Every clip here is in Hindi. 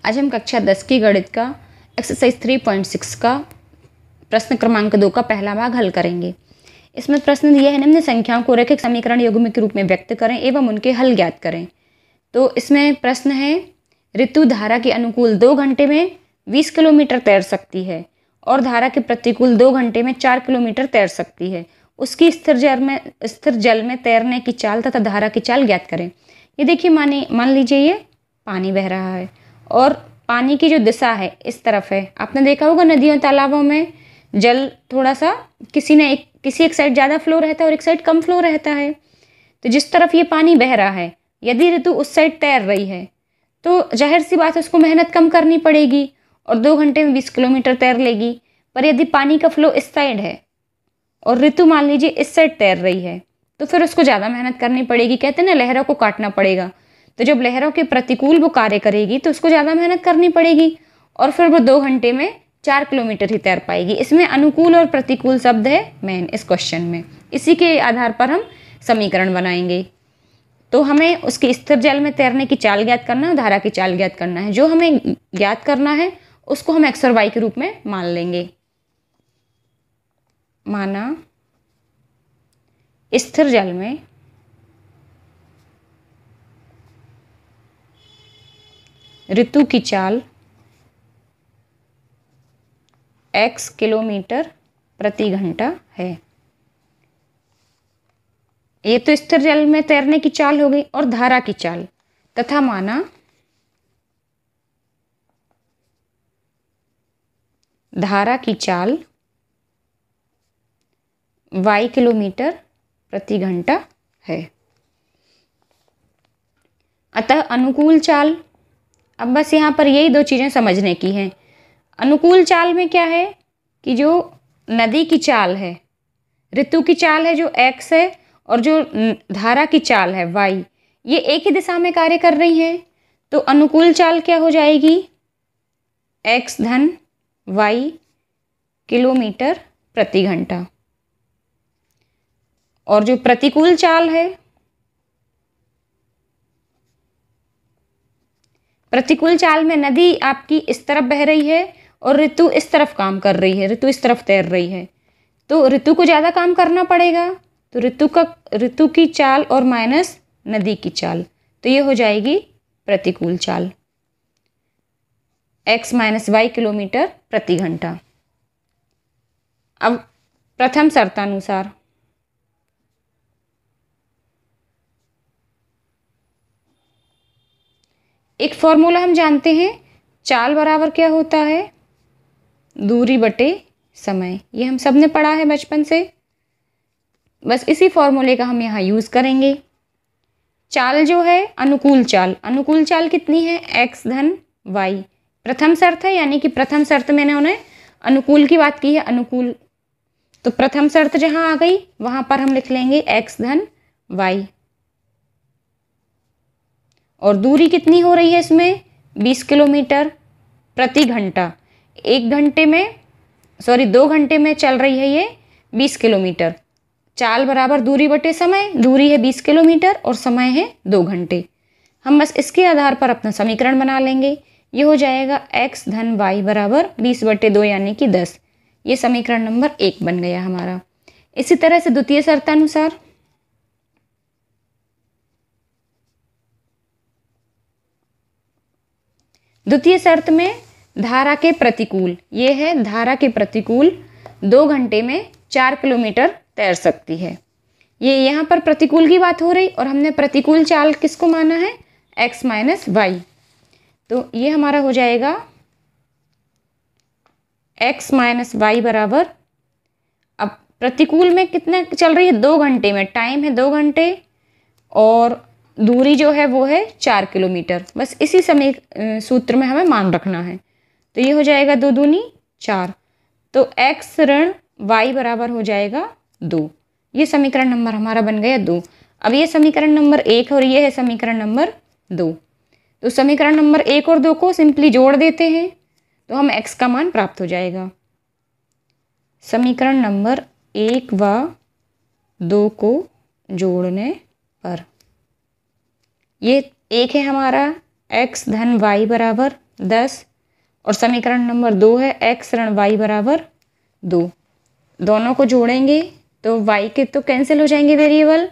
आज हम कक्षा 10 की गणित का एक्सरसाइज 3.6 का प्रश्न क्रमांक 2 का पहला भाग हल करेंगे। इसमें प्रश्न दिया है निम्न संख्याओं को रैखिक समीकरण युग्म के रूप में व्यक्त करें एवं उनके हल ज्ञात करें। तो इसमें प्रश्न है, ऋतु धारा के अनुकूल 2 घंटे में 20 किलोमीटर तैर सकती है और धारा के प्रतिकूल 2 घंटे में 4 किलोमीटर तैर सकती है। उसकी स्थिर जल में तैरने की चाल तथा धारा की चाल ज्ञात करें। ये देखिए, मान लीजिए ये पानी बह रहा है और पानी की जो दिशा है इस तरफ है। आपने देखा होगा नदियों तालाबों में जल थोड़ा सा किसी एक साइड ज़्यादा फ्लो रहता है और एक साइड कम फ्लो रहता है। तो जिस तरफ ये पानी बह रहा है, यदि ऋतु उस साइड तैर रही है तो जाहिर सी बात है उसको मेहनत कम करनी पड़ेगी और 2 घंटे में 20 किलोमीटर तैर लेगी। पर यदि पानी का फ्लो इस साइड है और ऋतु मान लीजिए इस साइड तैर रही है तो फिर उसको ज़्यादा मेहनत करनी पड़ेगी। कहते हैं ना, लहरों को काटना पड़ेगा। तो जब लहरों के प्रतिकूल वो कार्य करेगी तो उसको ज़्यादा मेहनत करनी पड़ेगी और फिर वो 2 घंटे में 4 किलोमीटर ही तैर पाएगी। इसमें अनुकूल और प्रतिकूल शब्द है मेन इस क्वेश्चन में। इसी के आधार पर हम समीकरण बनाएंगे। तो हमें उसकी स्थिर जल में तैरने की चाल ज्ञात करना है, धारा की चाल ज्ञात करना है। जो हमें ज्ञात करना है उसको हम एक्स और वाई के रूप में मान लेंगे। माना स्थिर जल में ऋतु की चाल x किलोमीटर प्रति घंटा है। ये तो स्थिर जल में तैरने की चाल हो गई। और धारा की चाल तथा माना धारा की चाल y किलोमीटर प्रति घंटा है। अतः अनुकूल चाल, अब बस यहाँ पर यही 2 चीज़ें समझने की हैं। अनुकूल चाल में क्या है कि जो नदी की चाल है, ऋतु की चाल है जो x है और जो धारा की चाल है y, ये एक ही दिशा में कार्य कर रही है। तो अनुकूल चाल क्या हो जाएगी, x धन y किलोमीटर प्रति घंटा। और जो प्रतिकूल चाल है, प्रतिकूल चाल में नदी आपकी इस तरफ बह रही है और ऋतु इस तरफ काम कर रही है, ऋतु इस तरफ तैर रही है। तो ऋतु को ज़्यादा काम करना पड़ेगा। तो ऋतु की चाल और माइनस नदी की चाल, तो ये हो जाएगी प्रतिकूल चाल, x माइनस वाई किलोमीटर प्रति घंटा। अब प्रथम शर्तानुसार एक फॉर्मूला हम जानते हैं, चाल बराबर क्या होता है, दूरी बटे समय। ये हम सब ने पढ़ा है बचपन से। बस इसी फॉर्मूले का हम यहाँ यूज़ करेंगे। चाल जो है अनुकूल चाल कितनी है, x धन y। प्रथम शर्त है, यानी कि प्रथम शर्त में उन्हें अनुकूल की बात की है, अनुकूल। तो प्रथम शर्त जहाँ आ गई वहाँ पर हम लिख लेंगे x धन y। और दूरी कितनी हो रही है इसमें, 20 किलोमीटर प्रति घंटा। 2 घंटे में चल रही है ये 20 किलोमीटर। चाल बराबर दूरी बटे समय, दूरी है 20 किलोमीटर और समय है 2 घंटे। हम बस इसके आधार पर अपना समीकरण बना लेंगे। ये हो जाएगा x धन y बराबर 20 बटे 2 यानी कि 10। ये समीकरण नंबर 1 बन गया हमारा। इसी तरह से द्वितीय शर्तानुसार द्वितीय शर्त में धारा के प्रतिकूल, ये है धारा के प्रतिकूल 2 घंटे में 4 किलोमीटर तैर सकती है। ये यहाँ पर प्रतिकूल की बात हो रही और हमने प्रतिकूल चाल किसको माना है, x माइनस वाई। तो ये हमारा हो जाएगा x माइनस वाई बराबर, अब प्रतिकूल में कितना चल रही है, 2 घंटे में, टाइम है 2 घंटे और दूरी जो है वो है 4 किलोमीटर। बस इसी सूत्र में हमें मान रखना है। तो ये हो जाएगा 2 दूनी 4। तो x ऋण y बराबर हो जाएगा 2। ये समीकरण नंबर हमारा बन गया 2। अब ये समीकरण नंबर 1 और ये है समीकरण नंबर 2। तो समीकरण नंबर 1 और 2 को सिंपली जोड़ देते हैं तो हम x का मान प्राप्त हो जाएगा। समीकरण नंबर 1 व 2 को जोड़ने पर ये 1 है हमारा x धन y बराबर 10 और समीकरण नंबर 2 है x ऋण y बराबर 2। दोनों को जोड़ेंगे तो y के तो कैंसिल हो जाएंगे वेरिएबल,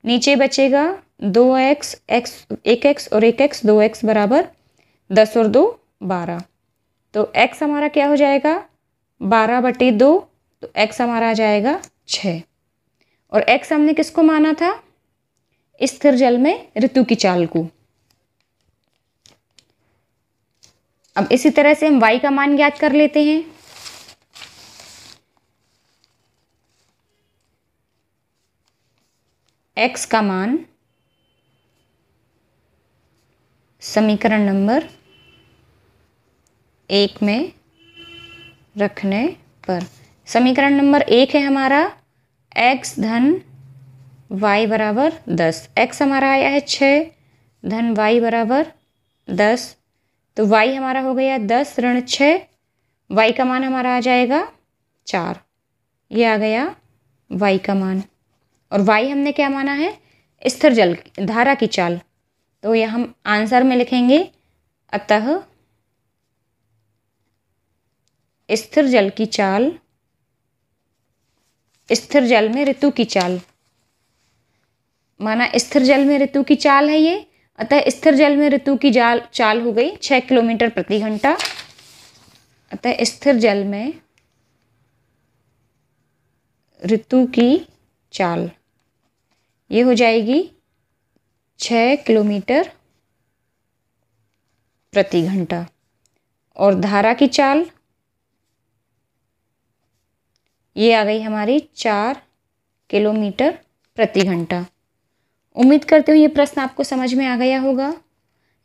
नीचे बचेगा 2x, 1x और 1x, 2x बराबर 10 और 2 12। तो x हमारा क्या हो जाएगा 12/2, तो x हमारा आ जाएगा 6। और x हमने किसको माना था, स्थिर जल में ऋतु की चाल को। अब इसी तरह से हम y का मान ज्ञात कर लेते हैं। x का मान समीकरण नंबर 1 में रखने पर, समीकरण नंबर 1 है हमारा x धन y बराबर 10। x हमारा आया है 6 धन y बराबर 10, तो y हमारा हो गया 10 ऋण 6, y का मान हमारा आ जाएगा 4। ये आ गया y का मान। और y हमने क्या माना है, स्थिर जल धारा की चाल, तो यह हम आंसर में लिखेंगे, अतः स्थिर जल की चाल, स्थिर जल में ऋतु की चाल, माना स्थिर जल में ऋतु की चाल है ये, अतः स्थिर जल में ऋतु की चाल हो गई 6 किलोमीटर प्रति घंटा। अतः स्थिर जल में ऋतु की चाल ये हो जाएगी 6 किलोमीटर प्रति घंटा। और धारा की चाल ये आ गई हमारी 4 किलोमीटर प्रति घंटा। उम्मीद करते हूँ ये प्रश्न आपको समझ में आ गया होगा।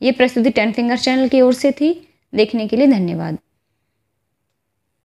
ये प्रस्तुति 10 फिंगर चैनल की ओर से थी। देखने के लिए धन्यवाद।